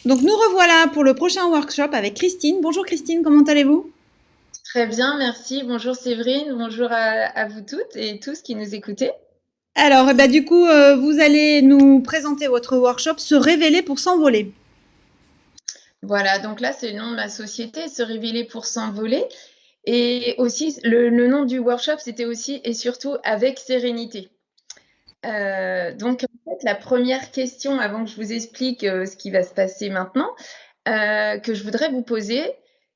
Donc nous revoilà pour le prochain workshop avec Christine. Bonjour Christine, comment allez-vous? Très bien, merci. Bonjour Séverine, bonjour à vous toutes et tous qui nous écoutez. Alors, du coup, vous allez nous présenter votre workshop Se révéler pour s'envoler. Voilà, donc là, c'est le nom de ma société, Se révéler pour s'envoler. Et aussi, le nom du workshop, c'était aussi et surtout avec sérénité. Donc, en fait, la première question, avant que je vous explique ce qui va se passer maintenant, que je voudrais vous poser,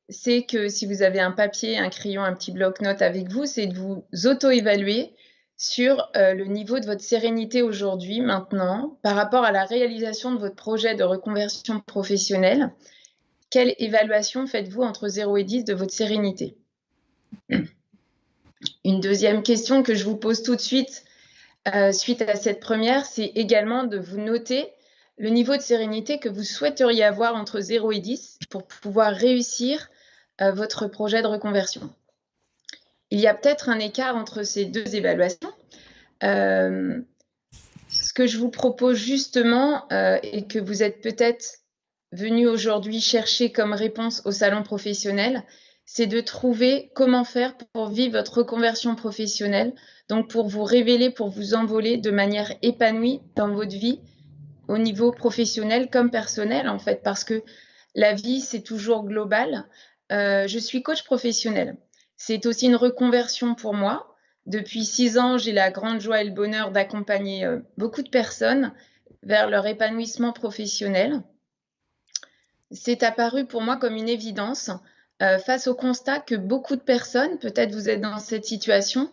c'est que si vous avez un papier, un crayon, un petit bloc-notes avec vous, c'est de vous auto-évaluer sur le niveau de votre sérénité aujourd'hui, maintenant, par rapport à la réalisation de votre projet de reconversion professionnelle. Quelle évaluation faites-vous entre 0 et 10 de votre sérénité? Une deuxième question que je vous pose tout de suite, suite à cette première, c'est également de vous noter le niveau de sérénité que vous souhaiteriez avoir entre 0 et 10 pour pouvoir réussir votre projet de reconversion. Il y a peut-être un écart entre ces deux évaluations. Ce que je vous propose justement, et que vous êtes peut-être venu aujourd'hui chercher comme réponse au salon professionnel, c'est de trouver comment faire pour vivre votre reconversion professionnelle, donc pour vous révéler, pour vous envoler de manière épanouie dans votre vie, au niveau professionnel comme personnel en fait, parce que la vie, c'est toujours global. Je suis coach professionnel. C'est aussi une reconversion pour moi. Depuis 6 ans, j'ai la grande joie et le bonheur d'accompagner beaucoup de personnes vers leur épanouissement professionnel. C'est apparu pour moi comme une évidence face au constat que beaucoup de personnes, peut-être vous êtes dans cette situation,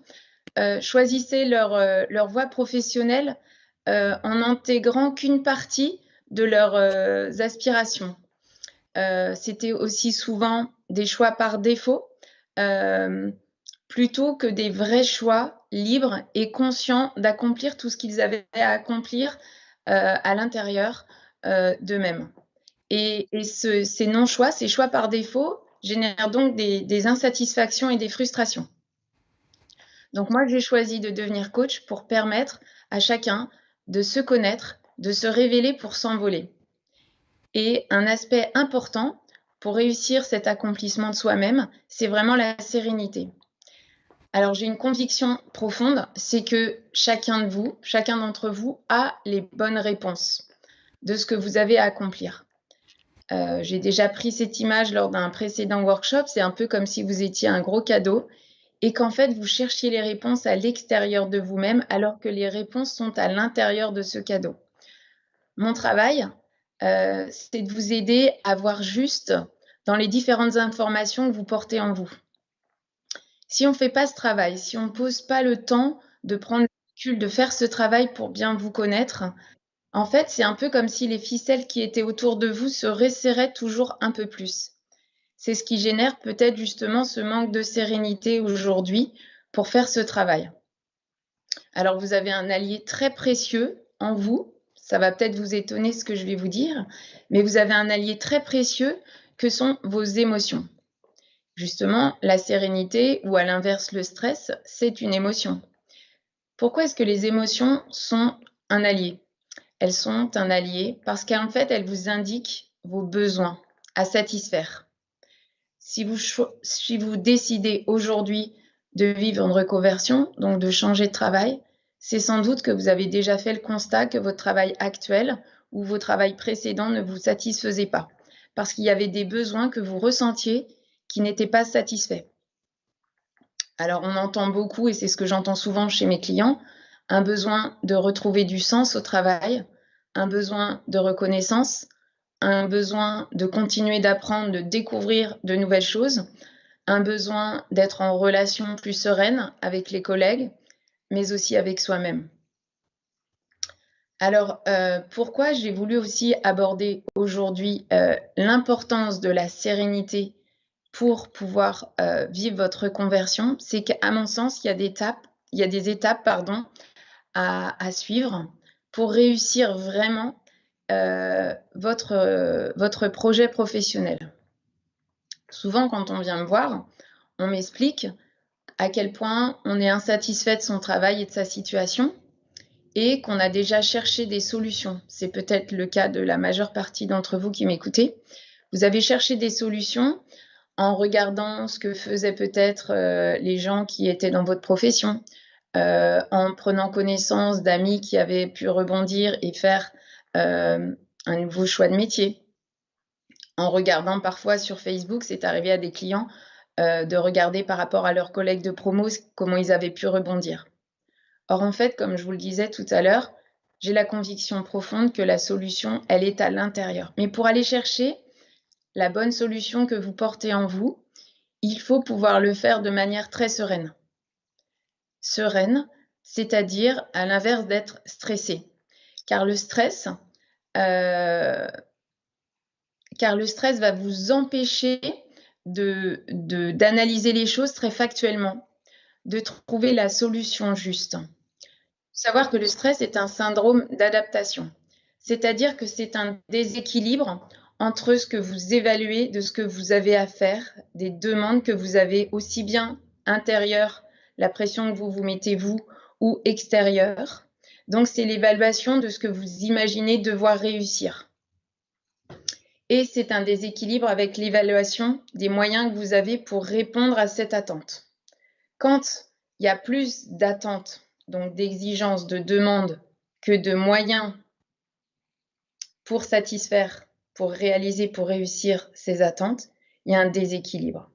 choisissaient leur voie professionnelle en intégrant qu'une partie de leurs aspirations. C'était aussi souvent des choix par défaut, euh, plutôt que des vrais choix libres et conscients d'accomplir tout ce qu'ils avaient à accomplir à l'intérieur d'eux-mêmes. Et ces non-choix, ces choix par défaut, génèrent donc des insatisfactions et des frustrations. Donc moi, j'ai choisi de devenir coach pour permettre à chacun de se connaître, de se révéler pour s'envoler. Et un aspect important pour réussir cet accomplissement de soi-même, c'est vraiment la sérénité. Alors j'ai une conviction profonde, c'est que chacun de vous, chacun d'entre vous a les bonnes réponses de ce que vous avez à accomplir. J'ai déjà pris cette image lors d'un précédent workshop, c'est un peu comme si vous étiez un gros cadeau et qu'en fait vous cherchiez les réponses à l'extérieur de vous-même alors que les réponses sont à l'intérieur de ce cadeau. Mon travail, c'est de vous aider à voir juste dans les différentes informations que vous portez en vous. Si on ne fait pas ce travail, si on ne pose pas le temps de prendre le recul, de faire ce travail pour bien vous connaître, en fait, c'est un peu comme si les ficelles qui étaient autour de vous se resserraient toujours un peu plus. C'est ce qui génère peut-être justement ce manque de sérénité aujourd'hui pour faire ce travail. Alors, vous avez un allié très précieux en vous. Ça va peut-être vous étonner ce que je vais vous dire, mais vous avez un allié très précieux que sont vos émotions. Justement, la sérénité ou à l'inverse le stress, c'est une émotion. Pourquoi est-ce que les émotions sont un allié? Elles sont un allié parce qu'en fait, elles vous indiquent vos besoins à satisfaire. Si vous décidez aujourd'hui de vivre une reconversion, donc de changer de travail, c'est sans doute que vous avez déjà fait le constat que votre travail actuel ou vos travails précédents ne vous satisfaisaient pas, parce qu'il y avait des besoins que vous ressentiez qui n'étaient pas satisfaits. Alors on entend beaucoup, et c'est ce que j'entends souvent chez mes clients, un besoin de retrouver du sens au travail, un besoin de reconnaissance, un besoin de continuer d'apprendre, de découvrir de nouvelles choses, un besoin d'être en relation plus sereine avec les collègues, mais aussi avec soi-même. Alors, pourquoi j'ai voulu aussi aborder aujourd'hui l'importance de la sérénité pour pouvoir vivre votre conversion, c'est qu'à mon sens, il y a des étapes pardon, à suivre pour réussir vraiment votre projet professionnel. Souvent, quand on vient me voir, on m'explique à quel point on est insatisfait de son travail et de sa situation. et qu'on a déjà cherché des solutions. C'est peut-être le cas de la majeure partie d'entre vous qui m'écoutez. Vous avez cherché des solutions en regardant ce que faisaient peut-être les gens qui étaient dans votre profession, en prenant connaissance d'amis qui avaient pu rebondir et faire un nouveau choix de métier. En regardant parfois sur Facebook, c'est arrivé à des clients de regarder par rapport à leurs collègues de promo comment ils avaient pu rebondir. Or, en fait, comme je vous le disais tout à l'heure, j'ai la conviction profonde que la solution, elle est à l'intérieur. Mais pour aller chercher la bonne solution que vous portez en vous, il faut pouvoir le faire de manière très sereine. Sereine, c'est-à-dire à l'inverse d'être stressé. Car le stress va vous empêcher d'analyser les choses très factuellement, de trouver la solution juste. Il faut savoir que le stress est un syndrome d'adaptation, c'est-à-dire que c'est un déséquilibre entre ce que vous évaluez de ce que vous avez à faire, des demandes que vous avez aussi bien intérieures, la pression que vous vous mettez vous, ou extérieure. Donc, c'est l'évaluation de ce que vous imaginez devoir réussir. Et c'est un déséquilibre avec l'évaluation des moyens que vous avez pour répondre à cette attente. Quand il y a plus d'attentes, donc d'exigences, de demandes, que de moyens pour satisfaire, pour réaliser, pour réussir ces attentes, il y a un déséquilibre.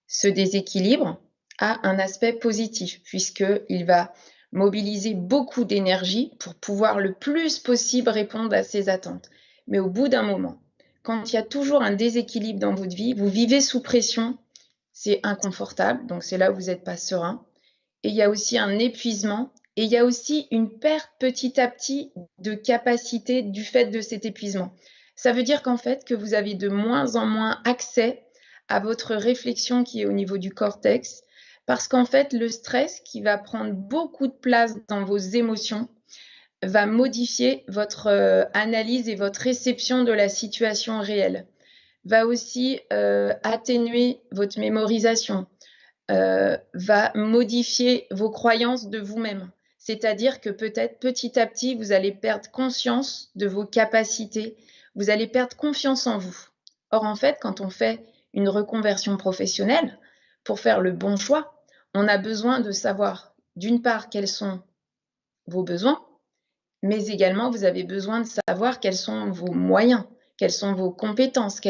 Ce déséquilibre a un aspect positif puisqu'il va mobiliser beaucoup d'énergie pour pouvoir le plus possible répondre à ces attentes. Mais au bout d'un moment, quand il y a toujours un déséquilibre dans votre vie, vous vivez sous pression, c'est inconfortable, donc c'est là où vous n'êtes pas serein. Et il y a aussi un épuisement et il y a aussi une perte petit à petit de capacité du fait de cet épuisement. Ça veut dire qu'en fait, que vous avez de moins en moins accès à votre réflexion qui est au niveau du cortex, parce qu'en fait, le stress qui va prendre beaucoup de place dans vos émotions va modifier votre analyse et votre réception de la situation réelle, va aussi atténuer votre mémorisation, va modifier vos croyances de vous-même. C'est-à-dire que peut-être petit à petit, vous allez perdre conscience de vos capacités, vous allez perdre confiance en vous. Or, en fait, quand on fait une reconversion professionnelle, pour faire le bon choix, on a besoin de savoir, d'une part, quels sont vos besoins, mais également, vous avez besoin de savoir quels sont vos moyens, quelles sont vos compétences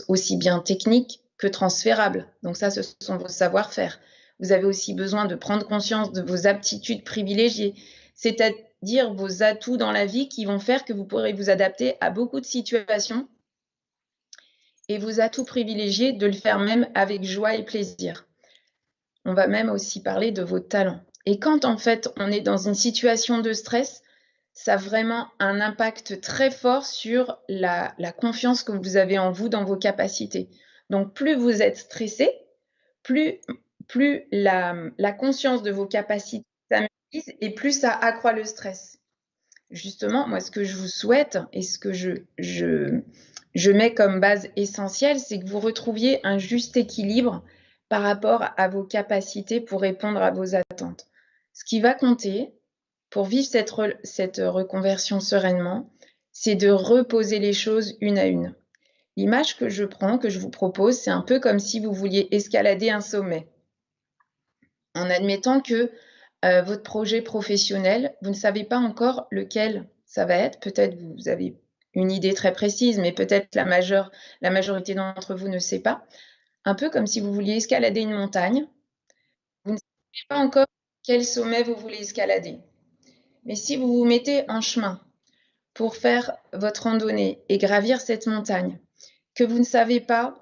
aussi bien techniques que transférables. Donc ça, ce sont vos savoir-faire. Vous avez aussi besoin de prendre conscience de vos aptitudes privilégiées, c'est-à-dire vos atouts dans la vie qui vont faire que vous pourrez vous adapter à beaucoup de situations et vos atouts privilégiés de le faire même avec joie et plaisir. On va même aussi parler de vos talents. Et quand en fait on est dans une situation de stress, ça a vraiment un impact très fort sur la confiance que vous avez en vous, dans vos capacités. Donc plus vous êtes stressé, plus la conscience de vos capacités s'améliore et plus ça accroît le stress. Justement, moi, ce que je vous souhaite et ce que je mets comme base essentielle, c'est que vous retrouviez un juste équilibre par rapport à vos capacités pour répondre à vos attentes. Ce qui va compter pour vivre cette reconversion sereinement, c'est de reposer les choses une à une. L'image que je prends, que je vous propose, c'est un peu comme si vous vouliez escalader un sommet. En admettant que votre projet professionnel, vous ne savez pas encore lequel ça va être. Peut-être vous avez une idée très précise, mais peut-être la majorité d'entre vous ne sait pas. Un peu comme si vous vouliez escalader une montagne. Vous ne savez pas encore quel sommet vous voulez escalader. Mais si vous vous mettez en chemin pour faire votre randonnée et gravir cette montagne, que vous ne savez pas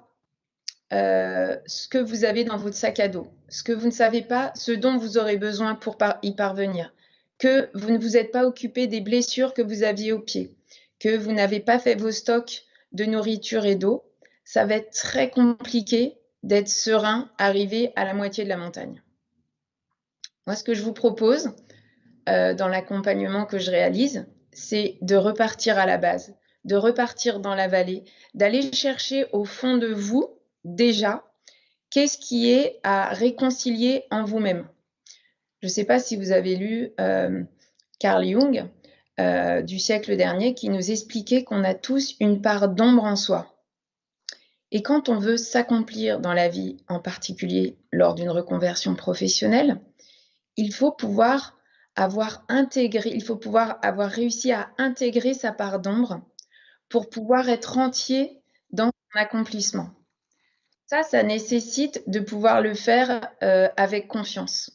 ce que vous avez dans votre sac à dos, ce que vous ne savez pas, ce dont vous aurez besoin pour y parvenir, que vous ne vous êtes pas occupé des blessures que vous aviez aux pieds, que vous n'avez pas fait vos stocks de nourriture et d'eau, ça va être très compliqué d'être serein, arrivé à la moitié de la montagne. Moi, ce que je vous propose dans l'accompagnement que je réalise, c'est de repartir à la base, de repartir dans la vallée, d'aller chercher au fond de vous, déjà, qu'est-ce qui est à réconcilier en vous-même. Je ne sais pas si vous avez lu Carl Jung, du siècle dernier, qui nous expliquait qu'on a tous une part d'ombre en soi. Et quand on veut s'accomplir dans la vie, en particulier lors d'une reconversion professionnelle, il faut pouvoir avoir réussi à intégrer sa part d'ombre pour pouvoir être entier dans son accomplissement. Ça nécessite de pouvoir le faire avec confiance.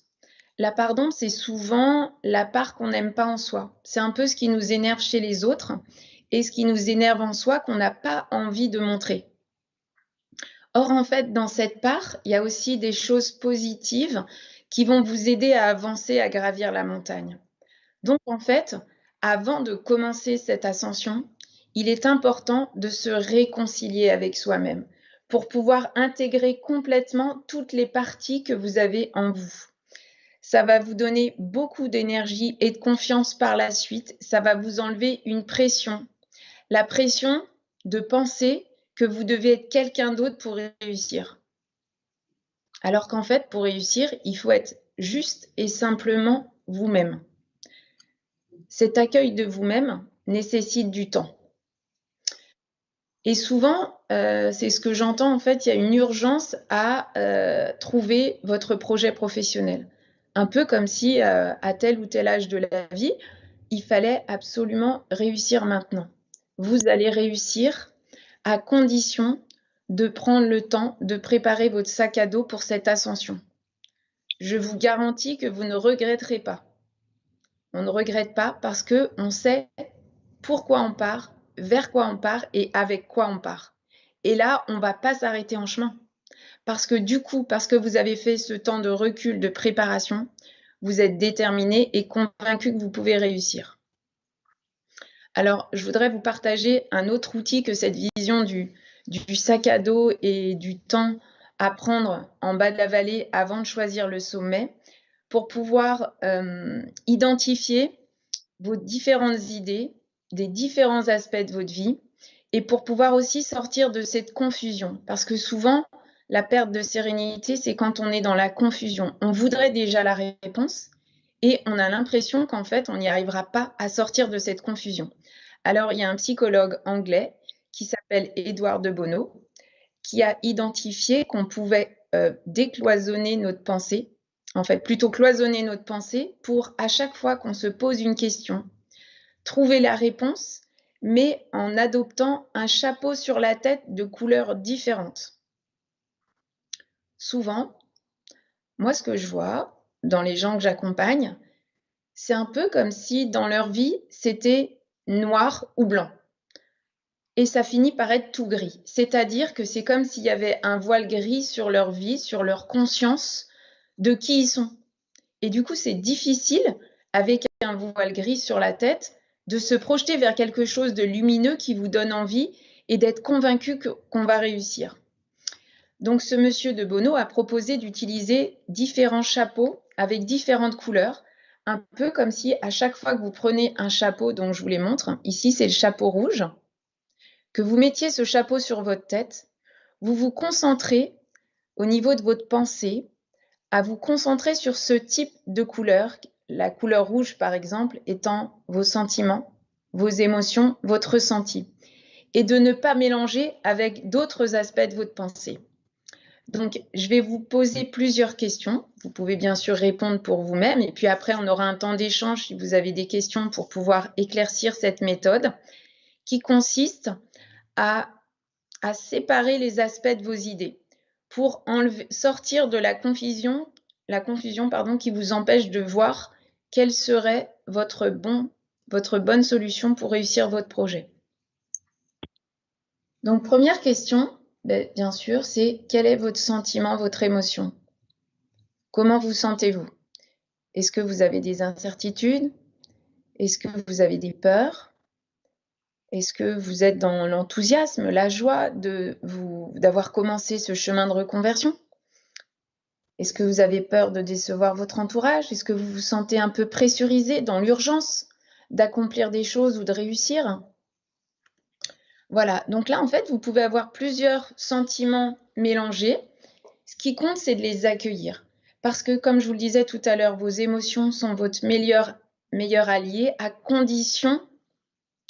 La part d'ombre, c'est souvent la part qu'on n'aime pas en soi. C'est un peu ce qui nous énerve chez les autres et ce qui nous énerve en soi qu'on n'a pas envie de montrer. Or, en fait, dans cette part, il y a aussi des choses positives qui vont vous aider à avancer, à gravir la montagne. Donc, en fait, avant de commencer cette ascension, il est important de se réconcilier avec soi-même pour pouvoir intégrer complètement toutes les parties que vous avez en vous. Ça va vous donner beaucoup d'énergie et de confiance par la suite. Ça va vous enlever une pression. La pression de penser que vous devez être quelqu'un d'autre pour réussir. Alors qu'en fait, pour réussir, il faut être juste et simplement vous-même. Cet accueil de vous-même nécessite du temps. Et souvent, c'est ce que j'entends, en fait, il y a une urgence à trouver votre projet professionnel. Un peu comme si, à tel ou tel âge de la vie, il fallait absolument réussir maintenant. Vous allez réussir à condition de prendre le temps de préparer votre sac à dos pour cette ascension. Je vous garantis que vous ne regretterez pas. On ne regrette pas parce qu'on sait pourquoi on part, vers quoi on part et avec quoi on part. Et là, on ne va pas s'arrêter en chemin. Parce que du coup, parce que vous avez fait ce temps de recul, de préparation, vous êtes déterminé et convaincu que vous pouvez réussir. Alors, je voudrais vous partager un autre outil que cette vision du sac à dos et du temps à prendre en bas de la vallée avant de choisir le sommet pour pouvoir identifier vos différentes idées, des différents aspects de votre vie et pour pouvoir aussi sortir de cette confusion. Parce que souvent, la perte de sérénité, c'est quand on est dans la confusion. On voudrait déjà la réponse et on a l'impression qu'en fait, on n'y arrivera pas à sortir de cette confusion. Alors, il y a un psychologue anglais qui s'appelle Édouard de Bono qui a identifié qu'on pouvait décloisonner notre pensée, en fait, plutôt cloisonner notre pensée pour, à chaque fois qu'on se pose une question, trouver la réponse, mais en adoptant un chapeau sur la tête de couleurs différentes. Souvent, moi, ce que je vois dans les gens que j'accompagne, c'est un peu comme si dans leur vie, c'était noir ou blanc. Et ça finit par être tout gris. C'est-à-dire que c'est comme s'il y avait un voile gris sur leur vie, sur leur conscience de qui ils sont. Et du coup, c'est difficile, avec un voile gris sur la tête, de se projeter vers quelque chose de lumineux qui vous donne envie et d'être convaincu qu'on va réussir. Donc, ce monsieur de Bono a proposé d'utiliser différents chapeaux avec différentes couleurs, un peu comme si à chaque fois que vous prenez un chapeau dont je vous les montre, ici c'est le chapeau rouge, que vous mettiez ce chapeau sur votre tête, vous vous concentrez au niveau de votre pensée, à vous concentrer sur ce type de couleur, la couleur rouge par exemple étant vos sentiments, vos émotions, votre ressenti, et de ne pas mélanger avec d'autres aspects de votre pensée. Donc, je vais vous poser plusieurs questions. Vous pouvez bien sûr répondre pour vous-même et puis après, on aura un temps d'échange si vous avez des questions pour pouvoir éclaircir cette méthode qui consiste à séparer les aspects de vos idées pour sortir de la confusion qui vous empêche de voir quelle serait votre bonne solution pour réussir votre projet. Donc, première question, bien sûr, c'est quel est votre sentiment, votre émotion? Comment vous sentez-vous? Est-ce que vous avez des incertitudes? Est-ce que vous avez des peurs? Est-ce que vous êtes dans l'enthousiasme, la joie d'avoir commencé ce chemin de reconversion? Est-ce que vous avez peur de décevoir votre entourage? Est-ce que vous vous sentez un peu pressurisé dans l'urgence d'accomplir des choses ou de réussir? Voilà, donc là, en fait, vous pouvez avoir plusieurs sentiments mélangés. Ce qui compte, c'est de les accueillir. Parce que, comme je vous le disais tout à l'heure, vos émotions sont votre meilleur meilleurs alliés à condition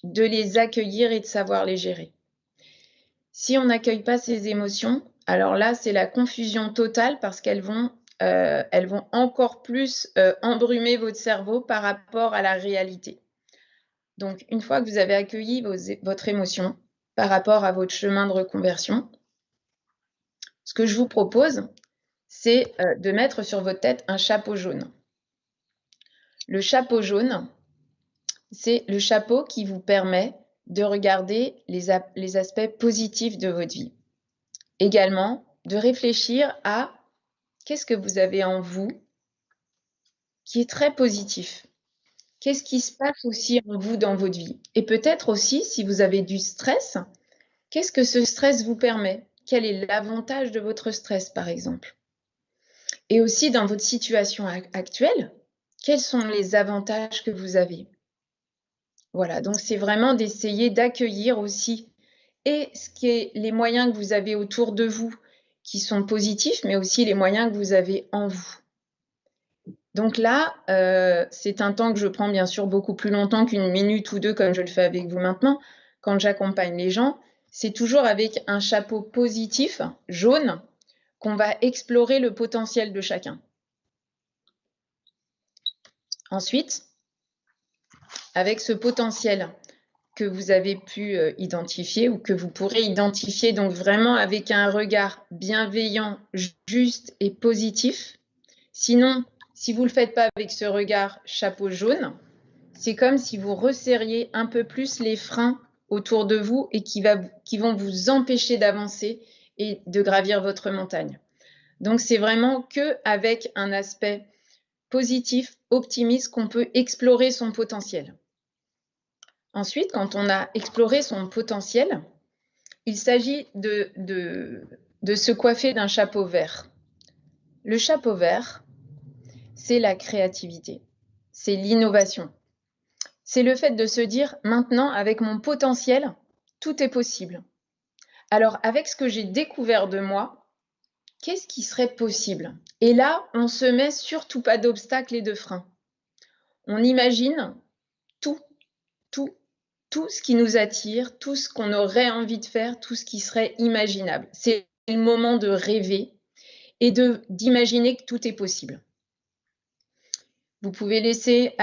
de les accueillir et de savoir les gérer. Si on n'accueille pas ces émotions, alors là, c'est la confusion totale parce qu'elles vont encore plus embrumer votre cerveau par rapport à la réalité. Donc, une fois que vous avez accueilli votre émotion par rapport à votre chemin de reconversion, ce que je vous propose, c'est de mettre sur votre tête un chapeau jaune. Le chapeau jaune, c'est le chapeau qui vous permet de regarder les aspects positifs de votre vie. Également, de réfléchir à qu'est-ce que vous avez en vous qui est très positif. Qu'est-ce qui se passe aussi en vous dans votre vie? Et peut-être aussi, si vous avez du stress, qu'est-ce que ce stress vous permet? Quel est l'avantage de votre stress, par exemple? Et aussi, dans votre situation actuelle, quels sont les avantages que vous avez? Voilà, donc c'est vraiment d'essayer d'accueillir aussi et ce qui est les moyens que vous avez autour de vous qui sont positifs, mais aussi les moyens que vous avez en vous. Donc là, c'est un temps que je prends bien sûr beaucoup plus longtemps qu'1 minute ou 2 comme je le fais avec vous maintenant. Quand j'accompagne les gens, c'est toujours avec un chapeau positif, jaune, qu'on va explorer le potentiel de chacun. Ensuite, avec ce potentiel que vous avez pu identifier ou que vous pourrez identifier donc vraiment avec un regard bienveillant, juste et positif. Sinon, si vous ne le faites pas avec ce regard chapeau jaune, c'est comme si vous resserriez un peu plus les freins autour de vous et qui vont vous empêcher d'avancer et de gravir votre montagne. Donc, c'est vraiment qu'avec un aspect positif, optimiste, qu'on peut explorer son potentiel. Ensuite, quand on a exploré son potentiel, il s'agit de se coiffer d'un chapeau vert. Le chapeau vert, c'est la créativité, c'est l'innovation. C'est le fait de se dire, maintenant, avec mon potentiel, tout est possible. Alors, avec ce que j'ai découvert de moi, qu'est-ce qui serait possible? Et là, on se met surtout pas d'obstacles et de freins. On imagine tout ce qui nous attire, tout ce qu'on aurait envie de faire, tout ce qui serait imaginable. C'est le moment de rêver et d'imaginer que tout est possible. Vous pouvez laisser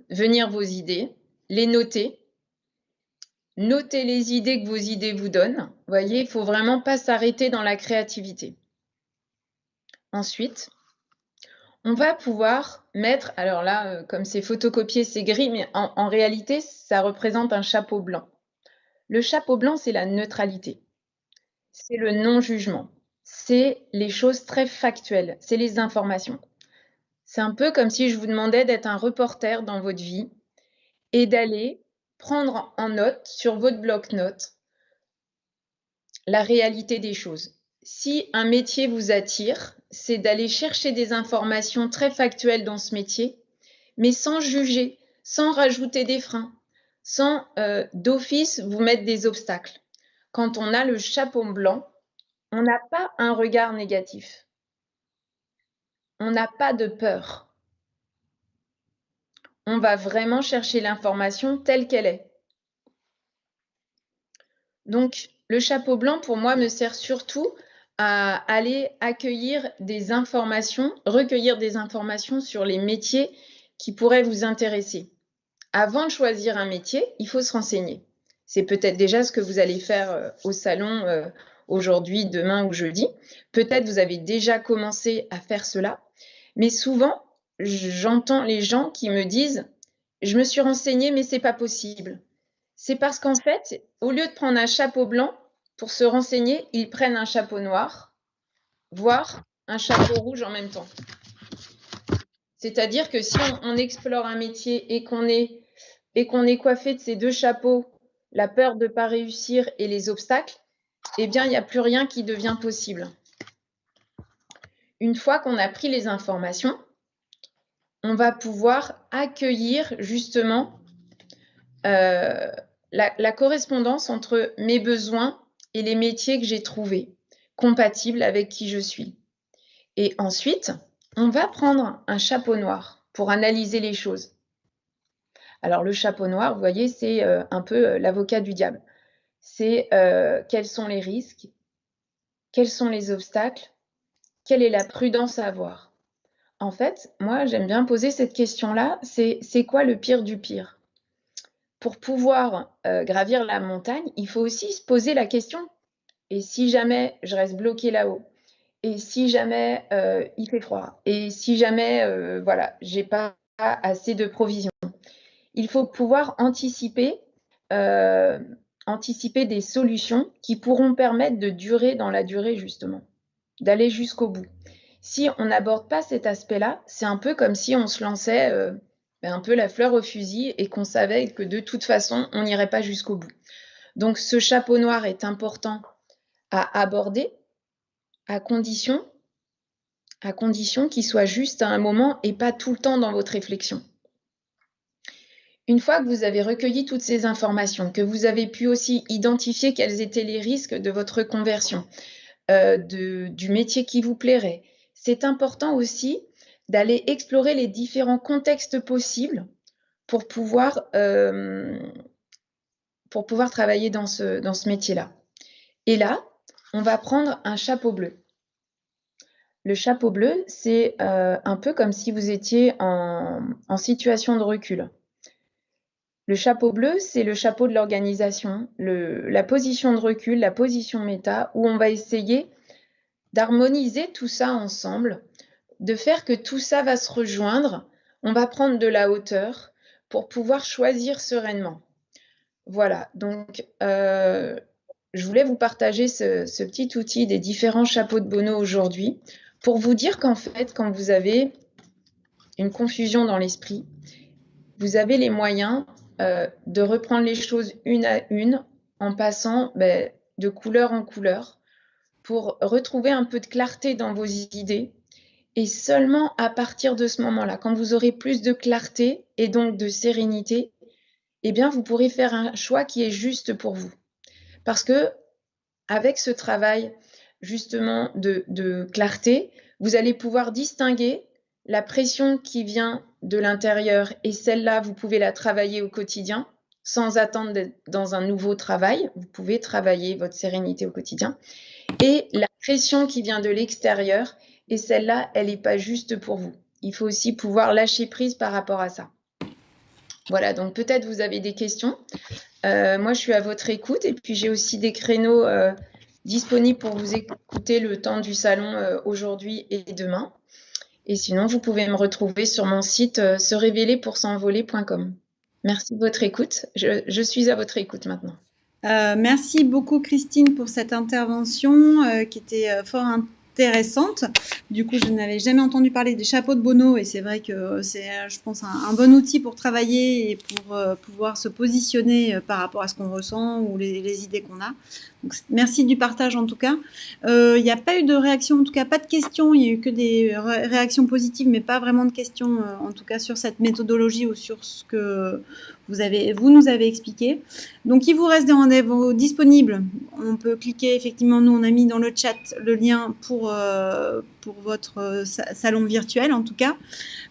venir vos idées, les noter. Notez les idées que vos idées vous donnent. Vous voyez, il ne faut vraiment pas s'arrêter dans la créativité. Ensuite, on va pouvoir mettre, alors là, comme c'est photocopié, c'est gris, mais en réalité, ça représente un chapeau blanc. Le chapeau blanc, c'est la neutralité. C'est le non-jugement. C'est les choses très factuelles. C'est les informations. C'est un peu comme si je vous demandais d'être un reporter dans votre vie et d'aller prendre en note sur votre bloc-notes la réalité des choses. Si un métier vous attire, c'est d'aller chercher des informations très factuelles dans ce métier, mais sans juger, sans rajouter des freins, sans d'office vous mettre des obstacles. Quand on a le chapeau blanc, on n'a pas un regard négatif. On n'a pas de peur. On va vraiment chercher l'information telle qu'elle est. Donc, le chapeau blanc, pour moi, me sert surtout à aller accueillir des informations, recueillir des informations sur les métiers qui pourraient vous intéresser. Avant de choisir un métier, il faut se renseigner. C'est peut-être déjà ce que vous allez faire au salon aujourd'hui, demain ou jeudi. Peut-être vous avez déjà commencé à faire cela. Mais souvent, j'entends les gens qui me disent « Je me suis renseignée, mais c'est pas possible ». C'est parce qu'en fait, au lieu de prendre un chapeau blanc pour se renseigner, ils prennent un chapeau noir, voire un chapeau rouge en même temps. C'est-à-dire que si on explore un métier et qu'on est coiffé de ces deux chapeaux, la peur de ne pas réussir et les obstacles, eh bien, il n'y a plus rien qui devient possible. Une fois qu'on a pris les informations, on va pouvoir accueillir justement la correspondance entre mes besoins et les métiers que j'ai trouvés, compatibles avec qui je suis. Et ensuite, on va prendre un chapeau noir. pour analyser les choses. Alors le chapeau noir, vous voyez, c'est un peu l'avocat du diable. C'est quels sont les risques, quels sont les obstacles, quelle est la prudence à avoir. En fait, moi, j'aime bien poser cette question-là, c'est quoi le pire du pire? Pour pouvoir gravir la montagne, il faut aussi se poser la question, et si jamais je reste bloqué là-haut? Et si jamais il fait froid? Et si jamais, voilà, j'ai pas assez de provisions? Il faut pouvoir anticiper des solutions qui pourront permettre de durer dans la durée justement, d'aller jusqu'au bout. Si on n'aborde pas cet aspect-là, c'est un peu comme si on se lançait un peu la fleur au fusil et qu'on savait que de toute façon, on n'irait pas jusqu'au bout. Donc ce chapeau noir est important à aborder à condition qu'il soit juste à un moment et pas tout le temps dans votre réflexion. Une fois que vous avez recueilli toutes ces informations, que vous avez pu aussi identifier quels étaient les risques de votre conversion, du métier qui vous plairait, c'est important aussi d'aller explorer les différents contextes possibles pour pouvoir travailler dans ce métier-là. Et là, on va prendre un chapeau bleu. Le chapeau bleu, c'est un peu comme si vous étiez en situation de recul. Le chapeau bleu, c'est le chapeau de l'organisation, la position de recul, la position méta, où on va essayer d'harmoniser tout ça ensemble, de faire que tout ça va se rejoindre. On va prendre de la hauteur pour pouvoir choisir sereinement. Voilà, donc je voulais vous partager ce petit outil des différents chapeaux de Bono aujourd'hui pour vous dire qu'en fait, quand vous avez une confusion dans l'esprit, vous avez les moyens de reprendre les choses une à une en passant de couleur en couleur pour retrouver un peu de clarté dans vos idées. Et seulement à partir de ce moment-là, quand vous aurez plus de clarté et donc de sérénité, eh bien, vous pourrez faire un choix qui est juste pour vous. Parce que avec ce travail justement de clarté, vous allez pouvoir distinguer la pression qui vient de l'intérieur et celle-là, vous pouvez la travailler au quotidien sans attendre d'être dans un nouveau travail. Vous pouvez travailler votre sérénité au quotidien. Et la pression qui vient de l'extérieur, et celle-là, elle n'est pas juste pour vous. Il faut aussi pouvoir lâcher prise par rapport à ça. Voilà, donc peut-être vous avez des questions. Moi, je suis à votre écoute et puis j'ai aussi des créneaux disponibles pour vous écouter le temps du salon aujourd'hui et demain. Et sinon, vous pouvez me retrouver sur mon site serévélerpoursenvoler.com. Merci de votre écoute. Je suis à votre écoute maintenant. Merci beaucoup Christine pour cette intervention qui était fort intéressante. Du coup, je n'avais jamais entendu parler des chapeaux de Bono et c'est vrai que c'est, je pense, un bon outil pour travailler et pour pouvoir se positionner par rapport à ce qu'on ressent ou les idées qu'on a. Donc, merci du partage en tout cas. Il n'y a pas eu de réaction, en tout cas pas de questions. Il n'y a eu que des réactions positives, mais pas vraiment de questions, en tout cas sur cette méthodologie ou sur ce que vous nous avez expliqué. Donc, il vous reste des rendez-vous disponibles. On peut cliquer, effectivement, nous, on a mis dans le chat le lien pour votre salon virtuel, en tout cas.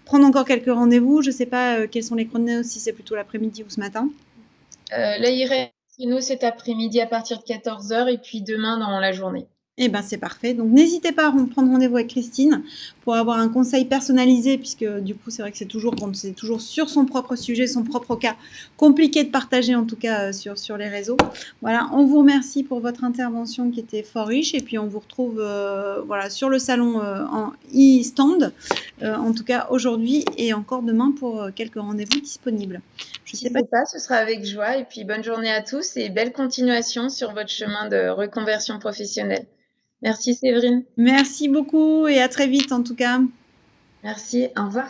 Prendre encore quelques rendez-vous. Je ne sais pas quels sont les créneaux, si c'est plutôt l'après-midi ou ce matin. Là, il reste créneau cet après-midi à partir de 14h et puis demain dans la journée. Eh bien, c'est parfait. Donc, n'hésitez pas à prendre rendez-vous avec Christine pour avoir un conseil personnalisé, puisque du coup, c'est vrai que c'est toujours sur son propre sujet, son propre cas, compliqué de partager en tout cas sur les réseaux. Voilà, on vous remercie pour votre intervention qui était fort riche, et puis on vous retrouve voilà, sur le salon en e-stand, en tout cas aujourd'hui et encore demain pour quelques rendez-vous disponibles. Je sais pas, ce sera avec joie, et puis bonne journée à tous et belle continuation sur votre chemin de reconversion professionnelle. Merci Séverine. Merci beaucoup et à très vite en tout cas. Merci, au revoir.